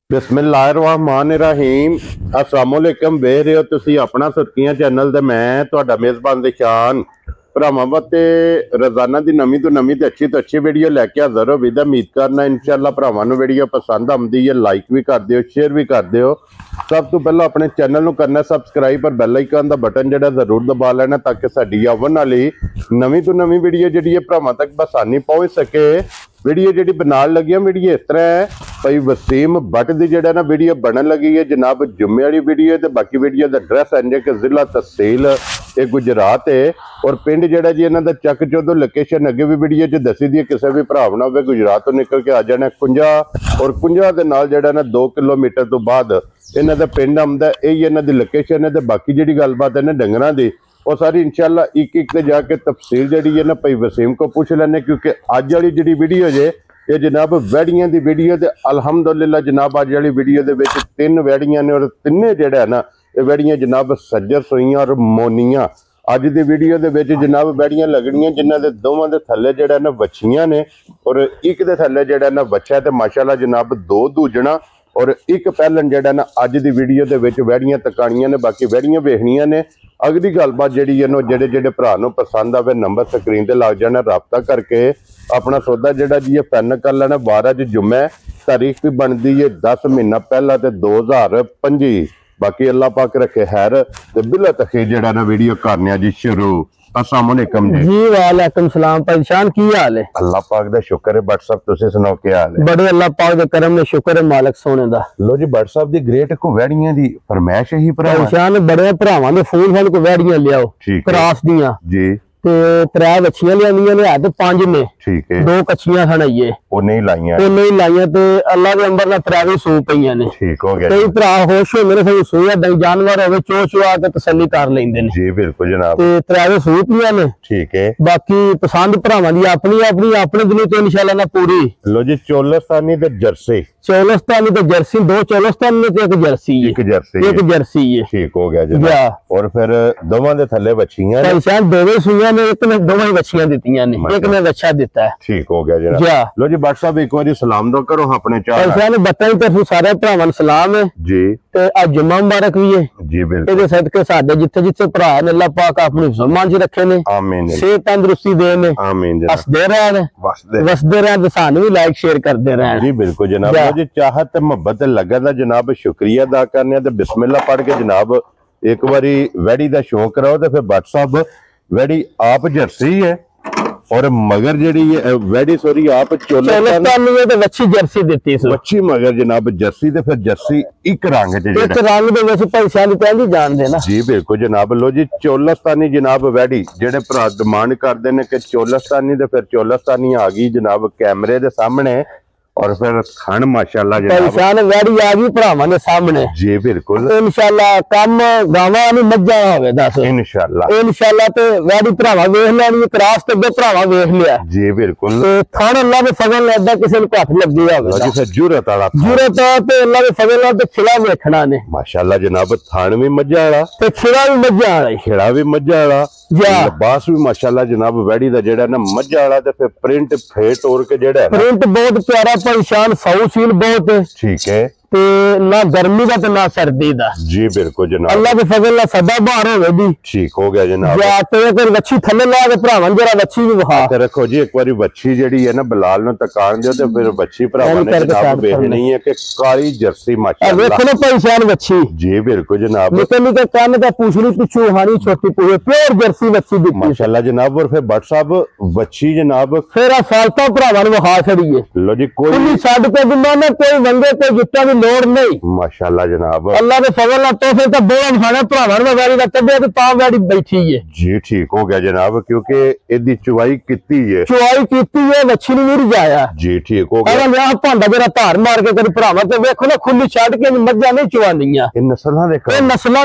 बिस्मिल्लाहिर्रहमानिर्रहीम अस्सलामुअलैकुम वेख रहे हो तुसी अपना सुर्खियां चैनल ते मैं तुहाडा मेज़बान दिशान भरावां ते रोजाना की नवीं तो नवीं ते अच्छी वीडियो लैके हाज़र हो विदा उम्मीद करना इंशाअल्लाह भरावां नूं वीडियो पसंद आउंदी है लाइक भी कर दिओ शेयर भी कर दिओ। सब तो पहला अपने चैनल नूं करना सबसक्राइब और बैल आइकन का बटन जिहड़ा जरूर दबा लेना ताकि साडी आवन वाली नवीं तो नवीं वीडियो जिहड़ी है भरावां तक बसानी पहुंच सके। वीडियो जी बनाने लगी वीडियो इस तरह है भाई वसीम भट्ट की जो ना वीडियो बनन लगी है जनाब जुम्मे वाली वीडियो है। तो बाकी वीडियो का एड्रैस है कि जिला तहसील ये गुजरात है और पिंड जोड़ा जी इन्हों का चक चौधो लोकेशन अगे भी वीडियो च दसी दी है। किसी भी भरा ना हो गुजरात तो निकल के आ जाना कुंजा और कुंजा के नाल जोड़ा ना 2 किलोमीटर तो बाद इन्हों का पिंड आंदा यही इन्हों की लोकेशन है। तो बाकी जी गलबात है ना डंगरां दी और सारी इंशाअल्लाह एक जाके तफसील जी है ना भाई वसीम को पूछ लेने क्योंकि अज वाली जी वीडियो जे ये जनाब वैड़ियां की वीडियो तो अलहमदुलिल्लाह जनाब अज वाली वीडियो के 3 वैड़ियां ने और तिने जोड़ा है ना ये वैड़ियां जनाब सज्जर सोइयां और मोनियां अज की वीडियो के जनाब वैड़ियां लगनियां जिन्हों के दोवां के थले जोड़ा ना बछियां ने और एक दे थले जोड़ा ना बच्चा तो माशाअल्लाह जनाब 2 दूजना और एक पहलन जोड़ा ना अज की वीडियो के वैड़ियां तकानियां ने। बाकी वैड़ियां वेखनियां ने अगली गलबात जी है जेडे जेडे भरा नूं पसंद आवे नंबर स्क्रीन पर लग जाना रबता करके अपना सौदा जोड़ा जी पैन कर लेना। 12 जुम्मे तारीख भी बनती है 10 महीना पहला तो 2025। बाकी अल्लाह पाक रखे खैर ते बिला तखीर जोड़ा ना वीडियो करने जी शुरू। अस्सलाम वालेकुम जी वालेकुम सलाम परेशान की हाल है? अल्लाह पाक दा शुक्र है। व्हाट्सएप तुसी सुनाओ क्या हाल है? बड़े अल्लाह पाक दे करम ने शुक्र है मालिक सोने दा। लो जी व्हाट्सएप दी ग्रेट को वैड़ियां दी फरमाइश ही भरा परेशान बड़े भरावां दे फोन सान को वैड़ियां लियाओ क्रॉस दियां जी ते 3 बच्चियां लियानियां ने है ते 5 ने ठीक है 2 कच्चियां सन ये वो नहीं लाइयां ते अल्लाह दे अंबर ना 3 सू पईयां ने। ठीक हो गया कई भरा होश हो मेरे से सूया दई जानवर होवे चो चुआ के तसल्ली कर लेंदे ने जी बिल्कुल जनाब ते 3 सू पईयां ने। ठीक है बाकी पसंद भरावां दी अपनी अपनी अपने दिनों तो इंशाअल्लाह ना पूरी। लो जी चोलस्तानी ते जर्सी चोलस्तानी तो जर्सी 2 चोलस्तानी ने एक जर्सी है एक जर्सी है। ठीक हो गया जनाब और फिर दोवां दे थल्ले बच्चियां ने शायद दोवें सूइयां ने एक ने दोवें बच्चियां दित्तियां ने एक ने बच्चा दिता है। ठीक हो गया जनाब। लो जी व्हाट्सएप एक बार सलाम दो करो अपने चार शायद बत्तन तरफ सारे भरावां सलाम है जी ते आज जुम्मा मुबारक भी है जी बिल्कुल इहदे सदके साडे जिथे जिथे भरा ने अल्लाह पाक अपने मुसलमान च रखे ने आमीन सेहत तंदुरुस्ती दे ने आमीन जनाब हसदे रहन वसदे रहन ते सानू भी लाइक शेयर करते रहन जी बिल्कुल जनाब। जी चाहत मोहब्बत लगा दा जनाब शुक्रिया अदा करने ते बिस्मिल्लाह पढ़ के जनाब एक बारी वैड़ी दा शौक कराओ तो फिर व्हाट्सएप वैड़ी आप जर्सी है और मगर जी वैड़ी सॉरी आप चोलस्तानी ते वच्छी जर्सी दित्ती सी वच्छी मगर जनाब जर्सी ते फिर जर्सी एक रंग एक रंग दे विच पहचान पहली जान दे ना जी बिल्कुल जनाब। लो जी चोलस्तानी जनाब वैड़ी जेडे भरा डिमांड करदे ने कि चोलस्तानी ते फिर चोलस्तानी आ गई जनाब कैमरे दे सामने और फिर खान माशाल्लाह जनाब वैड़ी आ गई भरावां दे सामने जी बिल्कुल इंशाल्लाह कम गावां नी मज्जां होवे दस इंशाल्लाह ते वैड़ी भरावां वेख लैनी क्रॉस ते भरावां वेख लिया जी बिल्कुल ते थान अल्लाह दे फजल लगदा किसी नूं हथ लगी होवे जी फिर जुरत वाला जुरत ते अल्लाह दे फजल नाल ते खिला वेखना ने माशाल्लाह जनाब थान भी मज्जां वाला ते खिला भी मज्जां वाला खिला भी मज्जां वाला लिबास भी माशाल्लाह जनाब वैड़ी दा जेड़ा ना मज्जां वाला ते फिर प्रिंट फेट और के जेड़ा प्रिंट बहुत प्यारा परेशान सौ सील बहुत ठीक है ते ना गर्मी का ना सर्दी का जी बिल्कुल जनाब अल्लाह के फजल नाल सदा बाहर होवे दी ठीक हो गया जनाब। या ते अगर वच्छी थल्ले ला के भरावां जरा वच्छी भी वहा के रखो जी एक बारी वच्छी जेड़ी है ना बिलाल नु तकान दियो ते फिर वच्छी भरावां ने जनाब वेखनी है कि काली जर्सी माशाल्लाह देखो ना परेशान वच्छी जी बिल्कुल जनाब निके निके कान दा पूछनी पिछू हानी छोटी पूरे प्योर जर्सी वच्छी दी माशाल्लाह जनाब। और फिर व्हाट्सएप वच्छी जनाब फिर सालता भरावां नु वहा छड़ी है। लो जी कोई छड के जमाना कोई वंगे कोई जुत्ता दी लोड़ नहीं माशाल्लाह जनाब अल्लाह के फजल नाल तो फिर बोला खाना भरावां ने वैड़ी दा कड्ढिया ते तां वैड़ी बैठी है जी ठीक हो गया जनाब क्योंकि इदी चुवाई कीती है वच्छी नु नहीं जाया जी ठीक हो गया। मैं भांडा जरा धार मार के कर भरावां ते वेखो ना खुली छड के मज्जां नहीं चवानियां इन नस्लां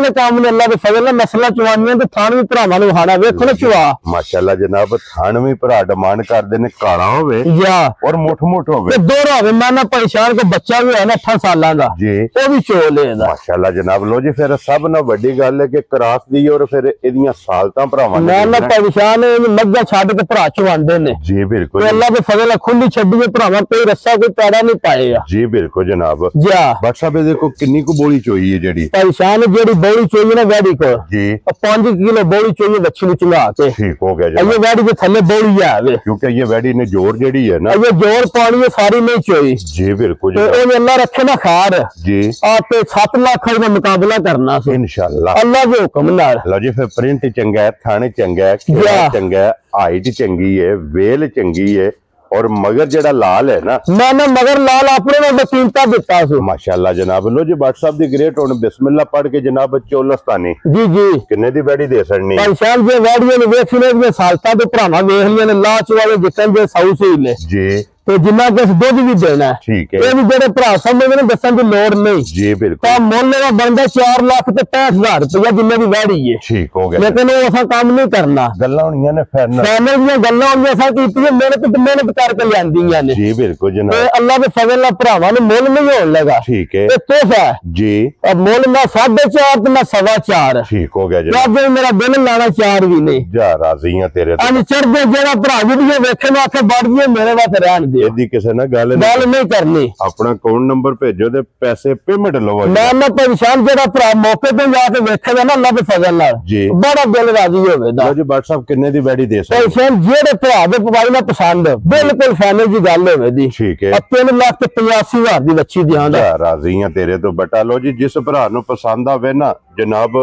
दे काम ने अल्लाह के फजल नाल नस्लां चवानियां ते थान भी भरावां नु हाना वेखो ना चवा माशाल्लाह जनाब थान भी भरा डिमांड करदे ने काला होवे या और मोठ होवे ते दोहरा होवे मैं ना परेशान को बच्चा भी है ना 8 साल ਸਾਲਾਂ ਦਾ ਜੀ, ਉਹ ਵੀ ਚੋਲ ਹੈ ਇਹਦਾ ਮਾਸ਼ਾਅੱਲਾ ਜਨਾਬ। ਲੋ ਜੀ ਫਿਰ ਸਭ ਨਾਲ ਵੱਡੀ ਗੱਲ ਹੈ ਕਿ ਕਰਾਸ ਦੀ ਔਰ ਫਿਰ ਇਹਦੀਆਂ ਸਾਲਤਾਂ ਭਰਾਵਾਂ ਮੈਂ ਨਾ ਪਰੇਸ਼ਾਨ ਮੱਝਾਂ ਛੱਡ ਕੇ ਭਰਾ ਚਵਾਉਂਦੇ ਨੇ ਜੀ। ਬਿਲਕੁਲ ਅੱਲਾਹ ਦੇ ਫਜ਼ਲ ਖੁੱਲੀ ਛੱਡੀ ਭਰਾਵਾਂ ਕੋਈ ਰੱਸਾ ਕੋਈ ਪੈੜਾ ਨਹੀਂ ਪਾਏ ਆ ਜੀ। ਬਿਲकुल जनाब। जा बादशाह पे देखो किन्नी को बोली चाहिए जेडी परेशान जेडी बोली चाहिए ना वैडी को जी 5 किलो बोली चाहिए बच्ची ਨੂੰ ਚੁਲਾ ਕੇ ठीक हो गया ये वैडी ਦੇ ਥੱਲੇ बोली है क्योंकि ये वैडी ने जोर जेडी है ना ये जोर पानी है सारी नहीं चाहिए जी। बिल्कुल तो ये अल्लाह रखे ना खार जी। आप 7 लाख का मुकाबला करना से इंशाल्लाह अल्लाह के हुक्म नाल। लो जी फिर प्रिंट चंगा है, थाने चंगा है, खेड़ा चंगा है, हाइट चंगी है, वेल चंगी है और मगर जेड़ा लाल है ना मैंने मगर लाल अपने में कीमता दिता सो माशाल्लाह जनाब। लो जी व्हाट्सएप दी ग्रेट हुन बिस्मिल्लाह पढ़ के जनाब चोलस्तानी जी जी किन्ने दी बैडी दे सड़नी परेशान जे वैडियां ने वेखने दी सालता ते भरावा वेख लिया ने ला चवावे जितन जे सौ से ले जी। तो जिन्ना किस दुध भी देना है ठीक है ये भी जेड़े भरा समझदे ने दसन दी लोड़ नहीं जी। बिल्कुल तो मुल्ल दा बनदा 4 लाख ते 65000 रुपया जिन्ने दी वैडी है ठीक हो गया। लेकिन वो असा काम नहीं करना गल्लां होणियां ने फाइनल दी गल्लां होंदियां सा कीती मेहनत करके लैंदियां ने जी। बिल्कुल ते जनाब। अल्लाह दे फजल नाल भरावां नु मुल्ल नहीं होण लगा ठीक है ते तोहफा जी। अब मुल्ल ना 4.5 ते ना 4.25 ठीक हो गया जनाब। जब मेरा दिल लाना 4 भी नहीं जा राजी हां तेरे अन चढ़दे जेड़ा भरा वीडियो वेखे ना आखे बढ़ गई मेरे वास्ते रहन दे एदी किसे ना गल नहीं करनी। अपना अकाउंट नंबर भेजो ते पैसे पेमेंट लवो मैं परेशान जेड़ा भरा मौके पे जाके वेखेगा ना अल्लाह दे फजल नाल जी बड़ा दिल राजी होवेगा। लो जी व्हाट्सएप किन्ने दी वैडी दे सकते परेशान जेड़े भरा दे पवाई ना पसंद बिल्कुल फाइनल जी गल होवेगी। ठीक है 3 लाख ते 85,000 दी बच्ची दियां दा राजी हां तेरे तो बटा। लो जी जिस भरा नु पसंद आवे ना जनाब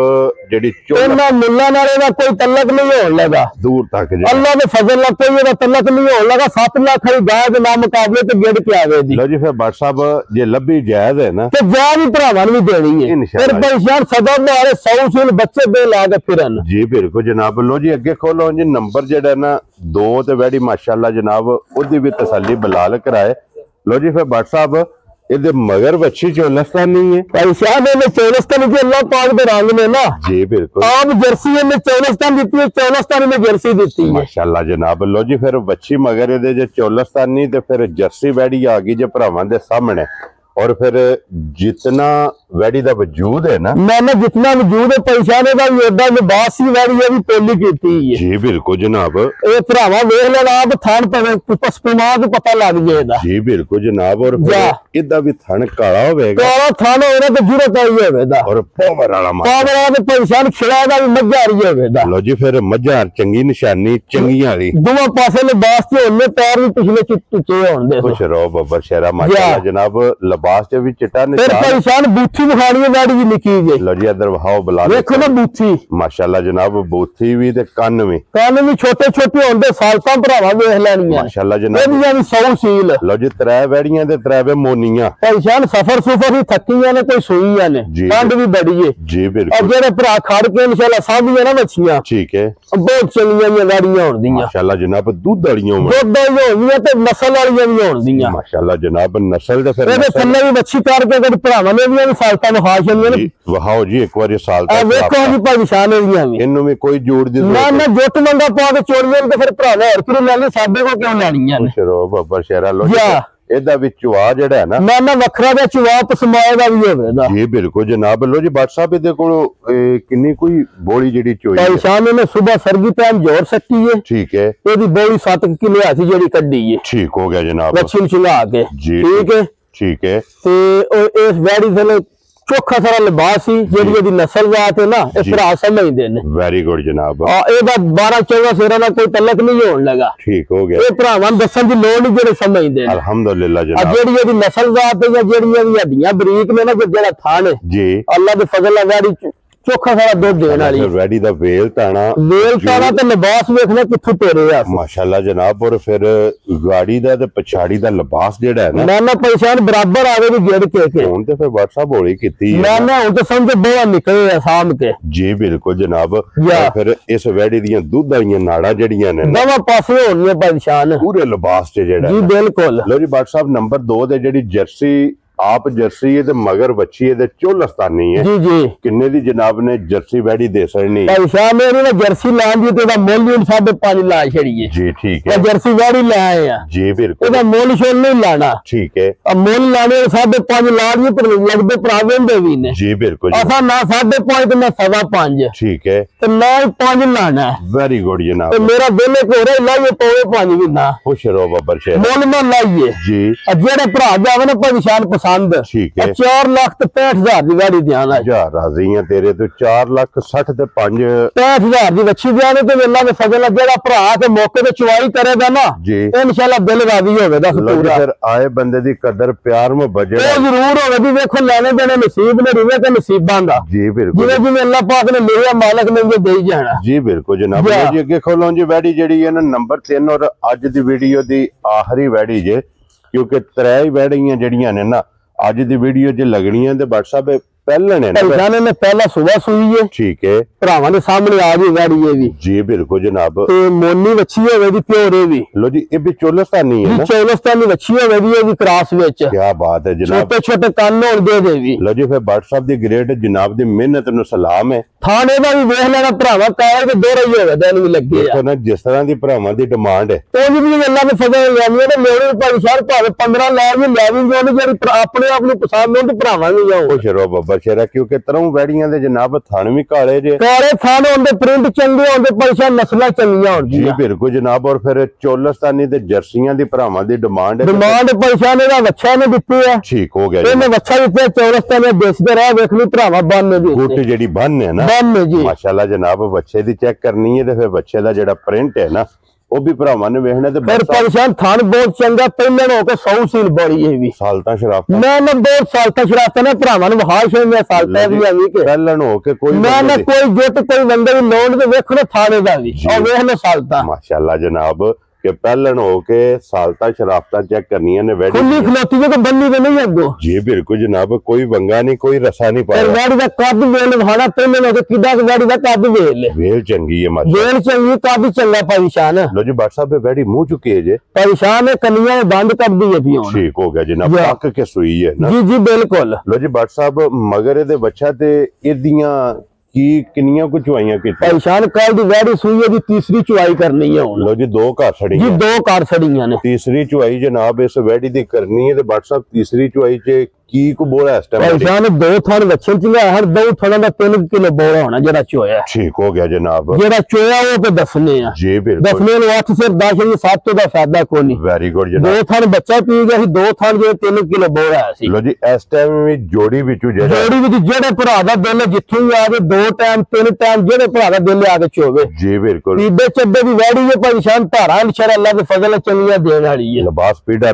जेडी चोला मुल्ला नाल दा कोई तलक नहीं होण लगा दूर तक अल्लाह दे फजल नाल कोई दा तलक नहीं होण लगा। 7 लाख दी गाय दे नाम मुकाबले ते गिड़ के आवे दी। लो जी फिर व्हाट्सएप जे लब्बी जायज है ना ते जायज ही भरावां नु भी देनी है फिर परेशान सदा मारे 100 सूल बच्चे दे ला के फिरन जी। बिल्कुल जनाब। लो जी अगे खोलो जी नंबर जेड़ा ना 2 ते वैडी माशाल्लाह जनाब ओदी भी तसल्ली बलाल कराए। लो जी फिर व्हाट्सएप इधर मगर बच्ची चोलस्तानी है परेशान है चोलस्तानी के अल्लाह पाक दे रंग में ना जी। बिल्कुल आप जर्सी ने चोलस्तान दी है चोलस्तान में जर्सी दी है माशाल्लाह जनाब। लो जी फिर बच्ची मगर इहदे जे चोलस्तानी ते फिर जर्सी वैडी आ गई जे भरावां दे सामने और फिर जितना वैडी दा वजूद है ना मैंने जितना वजूद है परेशान दा एडा लिबास ही वैडी है भी पोली कीती है जी। बिल्कुल जनाब। ए भरावा वेख लेना आप थान पर पसपमा को पता लग जाएगा जी। बिल्कुल जनाब। और इदा भी थान काला होवेगा काला थान होना तो जरूरत आई होवेगा और पावर वाला पावर परेशान खिला दा भी मज्जार ही होवेगा। लो जी फिर मज्जार चंगी निशानी चंगी वाली दोनों पासे लिबास ते होने पैर भी पिछले चिट्टे होण दे खुश रहो बब्बर शेरा माशाल्लाह जनाब। लिबास ते भी चिट्टा फिर परेशान बूथी दिखानी है वैडी जी निकी जी। लो जी इधर वहाओ बुला देखो ना बूथी माशाल्लाह जनाब। बूथी भी ते कान भी छोटे छोटे होंदे सालतां भरावा वेख लेनियां माशाल्लाह जनाब। एदियां भी 100 सील। लो जी 3 वैड़ियां ते 3 मोनियां परेशान सफर सुफर ही थकियां ने कोई सोईयां ने ठंड भी बड़ी है जी। बिल्कुल और जेड़े भरा खड़ के इंशाल्लाह साबियां ना बच्चियां ठीक है बहुत चंगियां वैड़ियां होंदियां माशाल्लाह जनाब। दूध वालियां दूध वालियां होंदियां ते नस्ल वालियां भी होंदियां माशाल्लाह जनाब। नस्ल दे फिर ਇਹਦੇ ਥੱਲੇ ਵੀ ਬੱਚੀ ਕਰਕੇ ਅਗਰ ਭਰਾਵਾਂ ਨੇ ਵੀ ਸਾਲਤਾਂ ਨੂੰ ਖਾਸ਼ ਹੁੰਦੀਆਂ ਨੇ ਵਹਾਓ ਜੀ ਇੱਕ ਵਾਰੀ ਸਾਲਤਾਂ ਵੇਖੋ ਜੀ ਪਰੇਸ਼ਾਨ ਹੋਈਆਂ ਵੀ ਇਹਨੂੰ ਵੀ ਕੋਈ ਜੋੜ ਦੀ ਨਾ ਨਾ ਜੁੱਟ ਮੰਗਾ ਪਾ ਕੇ ਚੋੜੀਆਂ ਤੇ ਫਿਰ ਭਰਾਵਾ ਹੋਰ ਕਿਉਂ ਲੈਣੀ ਸਾਡੇ ਕੋਲ ਕਿਉਂ ਲੈਣੀਆਂ ਨੇ ਸ਼ਰੋ ਬੱਬਰ ਸ਼ੇਰਾ ਲੋ ਇਹਦਾ ਵੀ ਚੁਆ ਜਿਹੜਾ ਹੈ ਨਾ ਨਾ ਵੱਖਰਾ ਦਾ ਚੁਆ ਪਸਮਾਏ ਦਾ ਵੀ ਹੋਵੇਗਾ ਜੀ। ਬਿਲਕੁਲ ਜਨਾਬ। ਲੋ ਜੀ WhatsApp ਇਹਦੇ ਕੋਲ ਕਿੰਨੀ ਕੋਈ ਬੋਲੀ ਜਿਹੜੀ ਚੋਈ ਹੈ ਸ਼ਾਮ ਨੇ ਸਵੇਰ ਸਰਗੀ ਟਾਈਮ ਜੋੜ ਸਕਤੀ ਹੈ ਠੀਕ ਹੈ। ਇਹਦੀ ਬੋਲੀ 7 ਕਿਲੋ ਹੈ ਸੀ ਜਿਹੜੀ ਕੱਢੀ ਹੈ ਠੀਕ ਹੋ ਗਿਆ ਜਨਾਬ। ਬੱਚੀ ਨੂੰ ਚੁਲਾ ਕੇ ਠੀਕ ਹੈ ਠੀਕ है। ਤੇ ਉਹ ਇਸ ਵੈੜੀ ਦੇ ਚੋਖਾ ਸਾਰਾ ਲਿਬਾਸ ਸੀ ਜਿਹੜੀ ਇਹਦੀ ਨਸਲ ਜਾਤ ਹੈ ਨਾ ਇਹ ਭਰਾ ਸਮਝਦੇ ਨੇ। ਵੈਰੀ ਗੁੱਡ ਜਨਾਬ। ਇਹਦਾ 12-14 ਸੇਰਾਂ ਦਾ ਕੋਈ ਤਲਕ ਨਹੀਂ ਹੋਣ ਲਗਾ ਠੀਕ ਹੋ ਗਿਆ। ਇਹ ਭਰਾਵਾਂ ਨੂੰ ਦੱਸਣ ਦੀ ਲੋੜ ਨਹੀਂ ਜਿਹੜੇ ਸਮਝਦੇ ਨੇ ਅਲਹਮਦੁਲਿਲਾ ਜਨਾਬ। ਜਿਹੜੀ ਇਹਦੀ ਨਸਲ ਜਾਤ ਹੈ ਜਾਂ ਜਿਹੜੀਆਂ ਇਹਦੀਆਂ ਹੱਡੀਆਂ ਬਰੀਕ ਨੇ ਨਾ ਜਿਹੜਾ ਥਾਣ ਜੀ ਅੱਲਾਹ ਦੇ ਫਜ਼ਲ ਨਾਲ ਵੈੜੀ चोखा सारा दूध देने वाली वैडी दा वेल ताना ते लिबास वेखना कित्थों तेरे आ माशाल्लाह जनाब। और फिर गाड़ी दा ते पछाड़ी दा लिबास जेड़ा है ना परेशान बराबर आवे भी गिर के हुन ते फिर WhatsApp होली कीती है ना हुन ते समझ बोआ निकले साम के जी। बिल्कुल जनाब। फिर इस वैडी दियां दूध वालियां नाड़ा जड़ियां ने दोवां पासे होणियां परेशान पूरे लिबास च जेड़ा जी। बिल्कुल। लो जी WhatsApp नंबर 2 दे जेड़ी जर्सी आप जर्सी है ते मगर बच्ची है ते चोलस्तानी है जी जी किन्ने दी जनाब ने जर्सी वैड़ी दे सकनी भाई साहब मेरी ना जर्सी लान दी ते दा मुੱਲ ही 5.5 ला छड़िए जी ठीक है जर्सी वैड़ी ले आए हैं जी बिल्कुल ਇਹਦਾ ਮੁੱਲ ਸ਼ੋਲ ਨਹੀਂ ਲਾਣਾ ठीक है ਆ ਮੁੱਲ ਲਾਣੇ 5.5 ਲਾ ਦੀ ਪਰ ਲੱਗਦੇ ਭਰਾਵੇਂ ਦੇ ਵੀ ਨੇ जी बिल्कुल ਅਸਾਂ ਨਾ 5.5 ਤੇ ਨਾ 5.5 ठीक है ਤੇ ਨਾ 5 ਲਾਣਾ वेरी गुड जनाब ਤੇ ਮੇਰਾ ਦਿਲ ਇੱਕ ਹੋਰ ਲਾਈਏ ਪਵੇ 5 ਵੀ ਨਾ खुश रहो बब्बर शेर ਮੁੱਲ ਨਾ ਲਾਈਏ जी ਜਿਹੜੇ ਭਰਾ ਜਾਵੇ ਨਾ ਪਛਾਣ ਪਸੰਦ ठीक है 4 ਲੱਖ ਤੇ 65000 ਦੀ ਗਾੜੀ ਦਿਆਂ ਦਾ जा राजी हैं तेरे तो 4,60,000 ਤੇ 5 65000 ਦੀ ਵੱਛੀ ਦਿਆਂ ਤੇ ਵੇਲਾ ਦੇ ਫਜ਼ਲ ਜਿਹੜਾ ਭਰਾ ਤੇ ਮੌਕੇ ਤੇ ਚੁਆਈ ਕਰੇਗਾ ਨਾ ਜੀ ਇਨਸ਼ਾਅੱਲਾ ਦਿਲ ਰਾਜ਼ੀ ਹੋਵੇਗਾ ਪੂਰਾ ਫਿਰ ਆਏ ਬੰਦੇ ਦੀ ਕਦਰ ਪਿਆਰ ਮੁਹੱਬਤ ਉਹ ਜ਼ਰੂਰ ਹੋਵੇ ਵੀ ਵੇਖੋ ਲੈਣੇ ਦੇਣੇ ਨਸੀਬ ਨੇ ਰਿਵੇ ਤੇ ਨਸੀਬਾਂ ਦਾ ਜੀ ਬਿਲਕੁਲ ਜਿਵੇਂ ਜਿਵੇਂ ਅੱਲਾਹ ਪਾਕ ਨੇ ਲਿਖਿਆ ਮਾਲਕ ਨੇ ਉਹ ਦੇਈ ਜਾਣਾ ਜੀ ਬਿਲਕੁਲ ਜਨਾਬ ਜੀ ਅੱਗੇ ਖੋਲੋਂ ਜੀ ਵੈੜੀ ਜਿਹੜੀ ਹੈ ਨਾ ਨੰਬਰ 3 ਔਰ ਅੱਜ ਦੀ ਵੀਡੀਓ ਦੀ ਆਖਰੀ ਵੈੜੀ ਜੇ ਕਿਉਂਕਿ 3 ਵੈੜੀਆਂ ਜਿਹੜੀਆਂ ਨੇ ਨਾ ਅੱਜ ਦੀ ਵੀਡੀਓ 'ਚ ਲੱਗਣੀਆਂ ਤੇ WhatsApp ਪਹਿਲਾਂ ਨੇ ਭਾਈਜਾਨ ਨੇ ਪਹਿਲਾ ਸਵੇਰ ਸੂਈ ਹੈ ਠੀਕ ਹੈ ਭਰਾਵਾਂ ਦੇ ਸਾਹਮਣੇ ਆ ਗਈ ਵੈੜੀ ਇਹ ਵੀ ਜੀ ਬਿਲਕੁਲ ਜਨਾਬ ਤੇ ਮੋਨੀ ਵੱਛੀ ਹੋਵੇ ਦੀ ਪਿਓਰੇ ਵੀ ਲੋ ਜੀ ਇਹ ਵੀ ਚੋਲਸਤਾਨੀ ਹੈ ਨਾ ਚੋਲਸਤਾਨੀ ਵੱਛੀ ਹੋਵੇ ਦੀ ਇਹਦੀ ਕ੍ਰਾਸ ਵਿੱਚ ਕੀ ਬਾਤ ਹੈ ਜਨਾਬ ਛੋਟੇ ਛੋਟੇ ਕੰਨ ਹੋਣਗੇ ਦੇ ਵੀ ਲੋ ਜੀ ਫਿਰ WhatsApp ਦੀ ਗ੍ਰੇਟ ਜਨਾਬ ਦੀ ਮਿਹਨਤ ਨੂੰ ਸਲਾਮ ਹੈ ਥਾਣੇ ਦਾ ਵੀ ਵੇਖ ਲੈਣਾ ਭਰਾਵਾ ਕਾਇਰ ਦੇ ਦੋਰਾ ਹੀ ਹੋਵੇ ਦੇਣ ਵੀ ਲੱਗੇ ਦੇਖੋ ਨਾ ਜਿਸ ਤਰ੍ਹਾਂ ਦੀ ਭਰਾਵਾਂ ਦੀ ਡਿਮਾਂਡ ਹੈ ਉਹ ਵੀ ਅੱਲਾਹ ਦੇ ਫਜ਼ਲ ਲੈਣੀ ਤੇ ਮੇਰੇ ਭਾਈ ਸਾਹਿਬ ਭਾਵੇਂ 15 ਲੈ ਵੀ ਜਿਹੜੀ ਆਪਣੇ ਆਪ ਨੂੰ ਪਸੰਦ ਹੋਣ ਤੇ ਭਰਾਵਾਂ ਵੀ ਜਾਓ ਖੁਸ਼ ਰਹੋ ਬੱਬਾ ਸ਼ੇਰਾ ਕਿਉਂਕਿ ਤਰੋਂ ਵੈੜੀਆਂ ਦੇ ਜਨਾਬ ਥਣ ਵੀ ਕਾਲੇ ਜੇ ਕਾਲੇ ਥਣ ਹੁੰਦੇ ਪ੍ਰਿੰਟ ਚੰਗੇ ਹੁੰਦੇ ਪੈਸਾ ਨਸਲਾਂ ਚੰਗੀਆਂ ਹੁੰਦੀਆਂ ਜੀ ਬਿਲਕੁਲ ਜਨਾਬ ਔਰ ਫਿਰ ਚੋਲਸਤਾਨੀ ਤੇ ਜਰਸੀਆਂ ਦੀ ਭਰਾਵਾਂ ਦੀ ਡਿਮਾਂਡ ਪੈਸਾ ਨੇ ਦਾ ਵੱਛਾ ਨੇ ਦਿੱਤੀ ਹੈ ਠੀਕ ਹੋ ਗਿਆ ਇਹਨੇ ਵੱਛਾ ਦਿੱਤੇ ਚੋਲਸਤਾਨੀ ਦੇਸਦੇ ਰਹਿ ਵੇਖ ਲਈ ਭਰਾਵਾਂ ਬੰਨ ਦੀ ਗੁੱਟ ਜਿਹੜੀ ਬੰਨ ਹੈ ਨਾ ਬੰਨ ਜੀ ਮਾਸ਼ਾਅੱਲਾ ਜਨਾਬ ਬੱਚੇ ਦੀ ਚੈੱਕ ਕਰਨੀ ਹੈ ਤੇ ਫਿਰ ਬੱਚੇ ਦਾ ਜਿਹੜਾ ਪ੍ਰਿੰਟ ਹੈ ਨਾ ਉਹ ਵੀ ਭਰਾਵਾਂ ਨੇ ਵੇਖਣਾ ਤੇ ਫਿਰ ਪਰੇਸ਼ਾਨ ਥਣ ਬਹੁਤ ਚੰਗਾ ਪਹਿਲਾਂ ਹੋ ਕੇ 100 ਸੀਲ ਬੜੀ ਇਹ ਵੀ ਸਾਲਤਾ ਸ਼ਰਾਫਤ ਮੈਂ 2 ਸਾਲ ਤੱਕ ਸ਼ਰਾਫਤ ਨੇ ਭਰਾਵਾਂ ਨੂੰ ਹਾਲ ਸ਼ੋਂ ਮੈਂ ਸਾਲਤਾ ਵੀ ਆਵੀ ਕੇ ਪਹਿਲਾਂ ਹੋ ਕੇ ਕੋਈ ਮੈਂ ਕੋਈ ਜੁੱਟ ਕੋਈ ਬੰਦੇ ਦੀ ਲੋੜ ਤੇ ਵੇਖੋ ਥਾਣੇ ਦਾ ਵੀ ਉਹ ਵੇਖ ਲੋ ਸਾਲਤਾ ਮਾਸ਼ਾਅੱਲਾ ਜਨਾਬ ਕਿ ਪਹਿਲਣ ਹੋ ਕੇ ਸਾਲਤਾ ਸ਼ਰਾਫਤਾਂ ਚੈੱਕ ਕਰਨੀਆਂ ਨੇ ਵੈੜੀ ਖੁੱਲੀ ਖਲੋਤੀ ਜੇ ਕੋ ਬੰਨੀ ਤੇ ਨਹੀਂ ਅੱਗੋ ਜੀ ਬਿਲਕੁਲ ਜਨਾਬ ਕੋਈ ਵੰਗਾ ਨਹੀਂ ਕੋਈ ਰਸਾ ਨਹੀਂ ਪਾਇਆ ਵੈੜੀ ਦਾ ਕੱਦ ਵੇਲ ਵਹਾਣਾ ਪਹਿਲੇ ਨੇ ਕਿੱਦਾਂ ਵੈੜੀ ਦਾ ਕੱਦ ਵੇਲ ਵੇਲ ਚੰਗੀ ਹੈ ਮਾਸ਼ਾਅੱਲਾ ਵੇਲ ਚੰਗੀ ਕੱਦ ਚੰਗਾ ਪਰੇਸ਼ਾਨ ਲੋ ਜੀ WhatsApp पे ਵੈੜੀ ਮੂੰਹ ਚੁੱਕੀ ਹੈ ਜੇ ਪਰੇਸ਼ਾਨ ਕੰਨੀਆਂ ਬੰਦ ਕਰਦੀ ਹੈ ਵੀ ਹੁਣ ਠੀਕ ਹੋ ਗਿਆ ਜਨਾਬ ਪੱਕ ਕੇ ਸੂਈ ਹੈ ਨਾ ਜੀ ਬਿਲਕੁਲ ਲੋ ਜੀ WhatsApp ਮਗਰ ਇਹਦੇ ਬੱਚਾ ਤੇ ਇਹਦੀਆਂ ਕੀ ਕਿੰਨੀਆਂ ਕੁ ਚੁਆਈਆਂ ਕੀਤੀਆਂ ਪਰੇਸ਼ਾਨ ਕੱਲ ਦੀ ਵੈੜੀ ਸੂਈ ਦੀ ਤੀਸਰੀ ਚੁਆਈ ਕਰਨੀ ਹੈ ਹੁਣ ਲੋ ਜੀ 2 ਘਰ ਛੜੀਆਂ ਜੀ 2 ਘਰ ਛੜੀਆਂ ਨੇ ਤੀਸਰੀ ਚੁਆਈ ਜਨਾਬ ਇਸ ਵੈੜੀ ਦੀ ਕਰਨੀ ਹੈ ਤੇ WhatsApp ਤੀਸਰੀ ਚੁਆਈ 'ਚ ਕੀ ਕੋ ਬੋਲਾ ਇਸ ਟਾਈਮ ਪਰੇਸ਼ਾਨ 2 ਥਣ ਵੱਛਣ ਚ ਹਰ 2 ਥਣਾਂ ਦਾ 3 ਕਿਲੋ ਬੋਰਾ ਹੋਣਾ ਜਿਹੜਾ ਚੋਇਆ ਠੀਕ ਹੋ ਗਿਆ ਜਨਾਬ ਜਿਹੜਾ ਚੋਇਆ ਉਹ ਤੇ ਦੱਸਨੇ ਆ ਜੀ ਬਿਲਕੁਲ ਦੱਸਨੇ ਨੂੰ 8 ਸਿਰ 10 ਨਹੀਂ 7 ਦਾ ਫਾਇਦਾ ਕੋਈ ਨਹੀਂ ਵੈਰੀ ਗੁੱਡ ਜਨਾਬ 2 ਥਣ ਬੱਚਾ ਪੀ ਗਿਆ ਸੀ 2 ਥਣ ਜੇ 3 ਕਿਲੋ ਬੋਰਾ ਸੀ ਲੋ ਜੀ ਇਸ ਟਾਈਮ ਵੀ ਜੋੜੀ ਵਿੱਚੋਂ ਜੋੜੀ ਵਿੱਚ ਜਿਹੜੇ ਭਰਾ ਦਾ ਦਿਲ ਜਿੱਥੋਂ ਹੀ ਆ ਕੇ 2 ਟਾਈਮ 3 ਟਾਈਮ ਜਿਹੜੇ ਭਰਾ ਦਾ ਦਿਲ ਆ ਕੇ ਚੋਵੇ ਜੀ ਬਿਲਕੁਲ ਪੀਦੇ ਚੱਡੇ ਦੀ ਵੈੜੀ ਹੈ ਪਰੇਸ਼ਾਨ ਧਾਰਾਂ ਇਨਸ਼ਾ ਅੱਲਾਹ ਦੇ ਫਜ਼ਲ ਚੰਗੀਆਂ ਦੇਣ ਵਾਲੀ ਹੈ ਲਿਬਾਸ ਪੀੜਾ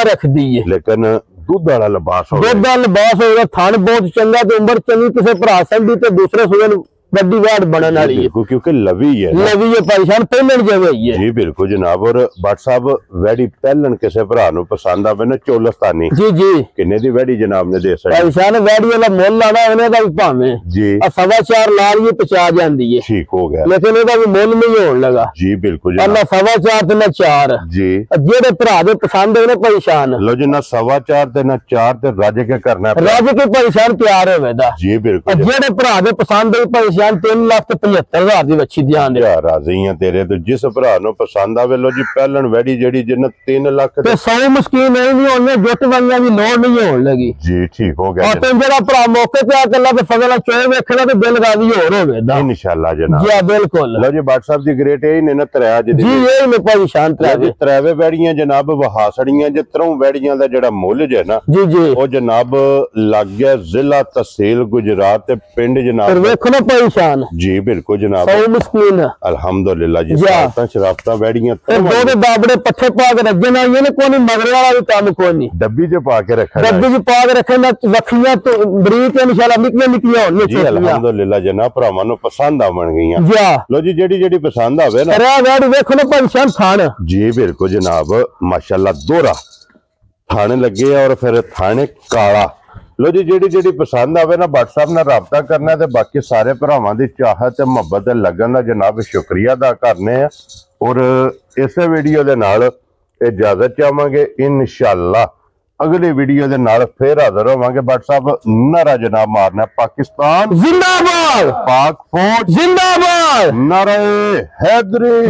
ਰੱਖਦੀ ਹੈ ਲੇਕਿਨ ਦੁੱਧ ਵਾਲਾ ਲਿਬਾਸ ਹੋਵੇ ਦੁੱਧ ਦਾ ਲਿਬਾਸ ਹੋਵੇ ਥਣ ਬਹੁਤ ਚੰਗਾ ਤੇ ਉਮਰ ਚੰਗੀ ਕਿਸੇ ਭਰਾ ਸੰਦੀ ਤੇ ਦੂਸਰੇ ਸੂਏ ਨੂੰ ਵੱਡੀ ਵੈੜ ਬਣਨ ਵਾਲੀ ਹੈ ਕਿਉਂਕਿ ਲਵੀ ਹੈ ਪਰੇਸ਼ਾਨ ਪਹਿਲਣ ਜਿਵੇਂ ਹੀ ਹੈ ਜੀ ਬਿਲਕੁਲ ਜਨਾਬ ਔਰ WhatsApp ਵੈੜੀ ਪਹਿਲਣ ਕਿਸੇ ਭਰਾ ਨੂੰ ਪਸੰਦ ਆਵੇ ਨਾ ਚੋਲਸਤਾਨੀ ਜੀ ਕਿੰਨੇ ਦੀ ਵੈੜੀ ਜਨਾਬ ਨੇ ਦੇ ਸਕਦੀ ਪਰੇਸ਼ਾਨ ਵੈੜੀ ਵਾਲਾ ਮੁੱਲ ਲਾਣਾ ਇਹਨੇ ਦਾ ਵੀ ਭਾਵੇਂ ਜੀ 4.5 ਲਾਲ ਵੀ ਪਚਾ ਜਾਂਦੀ ਹੈ ਠੀਕ ਹੋ ਗਿਆ ਲੇਕਿਨ ਇਹਦਾ ਵੀ ਮੁੱਲ ਨਹੀਂ ਹੋਣ ਲਗਾ ਜੀ ਬਿਲਕੁਲ ਜਨਾਬ 4.5 ਤੇ ਨਾ 4 ਜੀ ਜਿਹੜੇ ਭਰਾ ਦੇ ਪਸੰਦ ਉਹਨੇ ਪਰੇਸ਼ਾਨ ਲੋ ਜੀ ਨਾ 4.5 ਤੇ ਨਾ 4 ਤੇ ਰੱਜ ਕੇ ਕਰਨਾ ਰੱਜ ਕੇ ਪਰੇਸ਼ਾਨ ਪਿਆਰ ਹੋਵੇ ਦਾ ਜੀ ਬਿਲਕੁਲ ਜਿਹੜੇ ਭਰਾ ਦੇ ਪਸੰਦ ਹੋਏ ਪਰੇਸ਼ਾਨ 3,75,000 ਦੀ ਵੱਛੀ ਦਿਆਂ ਦੇ ਰਾਜ਼ੀ ਆ ਤੇਰੇ ਤੇ ਜਿਸ ਭਰਾ ਨੂੰ ਪਸੰਦ ਆਵੇ ਲੋ ਜੀ ਪਹਿਲਣ ਵੈੜੀ ਜਿਹੜੀ ਜਿੰਨ 3 ਲੱਖ ਤੇ 100 ਮਸਕੀਨ ਨਹੀਂ ਵੀ ਹੋਣੇ ਜੁੱਟ ਵਾਲੀਆਂ ਦੀ ਲੋੜ ਨਹੀਂ ਹੋਣ ਲੱਗੀ ਜੀ ਠੀਕ ਹੋ ਗਿਆ ਤੇ ਜਿਹੜਾ ਭਰਾ ਮੌਕੇ ਤੇ ਆ ਕੱਲਾ ਤੇ ਫਜ਼ਲ ਚੋਏ ਵੇਖਣਾ ਤੇ ਦਿਲ ਰਾਜ਼ੀ ਹੋਰ ਹੋਵੇ ਦਾ ਇਨਸ਼ਾਅੱਲਾ ਜਨਾਬ ਜੀ ਬਿਲਕੁਲ ਲੋ ਜੀ WhatsApp ਦੀ ਗ੍ਰੇਟ ਇਹ ਨੇ ਨਾ ਤਰਿਆ ਜੀ ਇਹ ਨੇ ਪਰੇਸ਼ਾਨ ਤਰਾਵੇ ਵੈੜੀਆਂ ਜਨਾਬ ਵਹਾਸੜੀਆਂ ਜਿੱਤਰੋਂ ਵੈੜੀਆਂ ਦਾ ਜਿਹੜਾ ਮੁੱਲ ਜੇ ਨਾ ਜੀ ਉਹ ਜਨਾਬ ਲੱਗ ਗਿਆ ਜ਼ਿਲ੍ਹਾ ਤਹਿਸੀਲ ਗੁਜਰਾਤ ਤੇ ਪਿੰਡ ਜਨਾਬ ਵੇਖੋ ਨਾ ਪਰੇਸ਼ਾਨ ਜੀ ਬਿਲकुल जनाब 100 मस्कीन अल्हम्दुलिल्लाह जी शराबता वेड़ियां दो दाबड़े पट्ठे पा के रखने आइए ने कोई मगर वाला भी काम कोई नहीं डब्बी च पा के रखना डब्बी च पा के रखना वखियां तो बरीक इंशाल्लाह निकलियां निकलियां होने जी अल्हम्दुलिल्लाह जनाब भरावां नु पसंद आवन गईयां जी लो जी जेडी पसंद आवे ना रे वेड़ देखो ना पंछान थान जी बिल्कुल जनाब माशाल्लाह दोहरा थाने लगे और फिर थाने काला लो जी जेडी पसंद आवे ना WhatsApp ਨਾਲ ਰਾਬਤਾ ਕਰਨਾ ਤੇ ਬਾਕੀ ਸਾਰੇ ਭਰਾਵਾਂ ਦੀ ਚਾਹਤ ਤੇ ਮੁਹੱਬਤ ਤੇ ਲੱਗਣ ਦਾ ਜਨਾਬ ਸ਼ੁਕਰੀਆ ਅਦਾ ਕਰਨੇ ਆ ਔਰ ਇਸੇ ਵੀਡੀਓ ਦੇ ਨਾਲ ਇਜਾਜ਼ਤ ਚਾਹਾਂਗੇ ਇਨਸ਼ਾਅੱਲਾ ਅਗਲੀ ਵੀਡੀਓ ਦੇ ਨਾਲ ਫੇਰ ਹਾਜ਼ਰ ਹੋਵਾਂਗੇ। ਬਟ ਸਾਹਿਬ ਨਾਰਾ ਜਨਾਬ ਮਾਰਨਾ, ਪਾਕਿਸਤਾਨ ਜ਼ਿੰਦਾਬਾਦ, ਪਾਕ ਫੌਜ ਜ਼ਿੰਦਾਬਾਦ, ਨਾਰੇ ਹੈਦਰੀ।